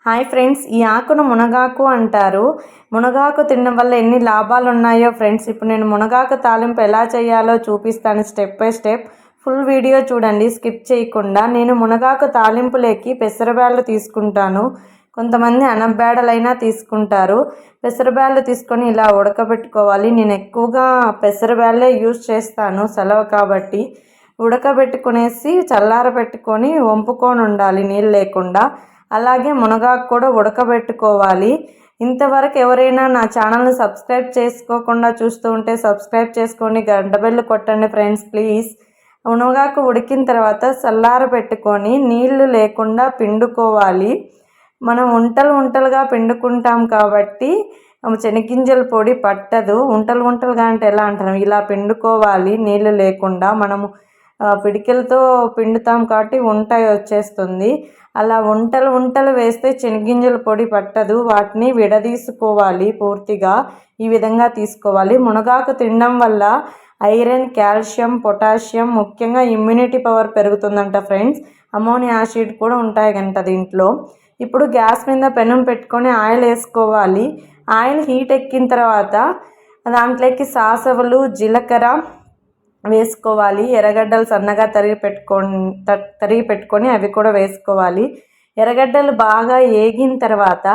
Hi friends, ఈ ఆకును మునగాకు అంటారు. మునగాకు తినడం వల్ల ఎన్ని లాభాలు ఉన్నాయో ఫ్రెండ్స్, ఇప్పుడు నేను మునగాకు తాలింపు ఎలా చేయాలో చూపిస్తాను step by step. Full video చూడండి స్కిప్ చేయకుండా. నేను మునగాకు తాలింపులోకి పెసరబ్యాళ్ళు తీసుకుంటాను. కొంతమంది అనపబేడలైనా తీసుకుంటారు. పెసరబ్యాళ్ళు తీసుకొని ఇలా ఉడకబెట్టుకోవాలి. నేను ఎక్కువగా పెసరబ్యాళ్ళే యూజ్ చేస్తాను సెలవు కాబట్టి. ఉడకబెట్టుకునేసి చల్లారబెట్టుకొని వంపుకొని ఉండాలి నీళ్ళు లేకుండా. అలాగే మునగాకు కూడా ఉడకబెట్టుకోవాలి. ఇంతవరకు ఎవరైనా నా ఛానల్ని సబ్స్క్రైబ్ చేసుకోకుండా చూస్తూ ఉంటే సబ్స్క్రైబ్ చేసుకోండి, గంట బెల్ కొట్టండి ఫ్రెండ్స్ ప్లీజ్. మునగాకు ఉడికిన తర్వాత చల్లారబెట్టుకొని నీళ్లు లేకుండా పిండుకోవాలి. మనం ఉంటలుగా పిండుకుంటాం కాబట్టి శనగింజల పొడి పట్టదు. ఉంటలుగా అంటే ఎలా అంటారు, ఇలా పిండుకోవాలి నీళ్ళు లేకుండా. మనము పిడికిలతో పిండుతాం కాబట్టి వచ్చేస్తుంది. అలా ఉంటలు వేస్తే శనగింజల పొడి పట్టదు. వాటిని విడదీసుకోవాలి పూర్తిగా. ఈ విధంగా తీసుకోవాలి. మునగాకు తినడం వల్ల ఐరన్, కాల్షియం, పొటాషియం, ముఖ్యంగా ఇమ్యూనిటీ పవర్ పెరుగుతుందంట ఫ్రెండ్స్. అమోనియా యాసిడ్ కూడా ఉంటాయి కంట దీంట్లో. ఇప్పుడు గ్యాస్ మీద పెనం పెట్టుకొని ఆయిల్ వేసుకోవాలి. ఆయిల్ హీట్ ఎక్కిన తర్వాత దాంట్లోకి సాసవలు, జీలకర్ర వేసుకోవాలి. ఎర్రగడ్డలు సన్నగా తరిగి పెట్టుకొని అవి కూడా వేసుకోవాలి. ఎర్రగడ్డలు బాగా వేగిన తర్వాత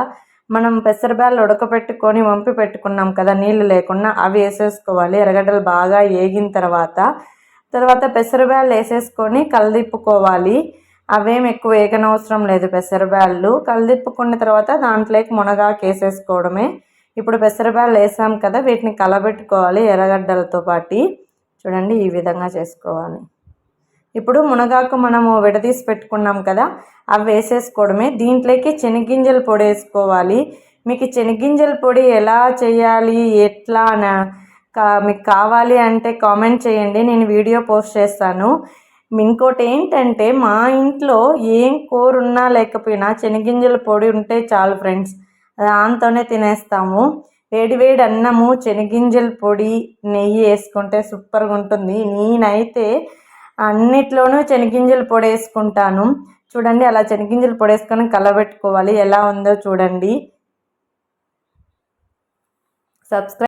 మనం పెసరబ్యాళ్ళు ఉడకపెట్టుకొని వంపి పెట్టుకున్నాం కదా నీళ్ళు లేకుండా, అవి వేసేసుకోవాలి. ఎర్రగడ్డలు బాగా వేగిన తర్వాత పెసరబ్యాళ్ళు వేసేసుకొని కలదిప్పుకోవాలి. అవేం ఎక్కువ వేగనవసరం లేదు పెసరబ్యాళ్ళు. కలదిప్పుకున్న తర్వాత దాంట్లోకి మునగాకు వేసేసుకోవడమే. ఇప్పుడు పెసరబ్యాళ్ళు వేసాం కదా, వీటిని కలబెట్టుకోవాలి ఎర్రగడ్డలతో పాటు. చూడండి ఈ విధంగా చేసుకోవాలి. ఇప్పుడు మునగాకు మనము విడదీసి పెట్టుకున్నాం కదా, అవి వేసేసుకోవడమే. దీంట్లోకి శనగింజల పొడి వేసుకోవాలి. మీకు శనగింజల పొడి ఎలా చేయాలి, ఎట్లా మీకు కావాలి అంటే కామెంట్ చేయండి, నేను వీడియో పోస్ట్ చేస్తాను. ఇంకోటి ఏంటంటే, మా ఇంట్లో ఏం కూర ఉన్నా లేకపోయినా శనగింజల పొడి ఉంటే చాలు ఫ్రెండ్స్, దాంతోనే తినేస్తాము. వేడి అన్నము, శనగింజల పొడి, నెయ్యి వేసుకుంటే సూపర్గా ఉంటుంది. నేనైతే అన్నిట్లోనూ శనగింజల పొడి వేసుకుంటాను. చూడండి అలా శనగింజల పొడి వేసుకొని కలబెట్టుకోవాలి. ఎలా ఉందో చూడండి. సబ్స్క్రైబ్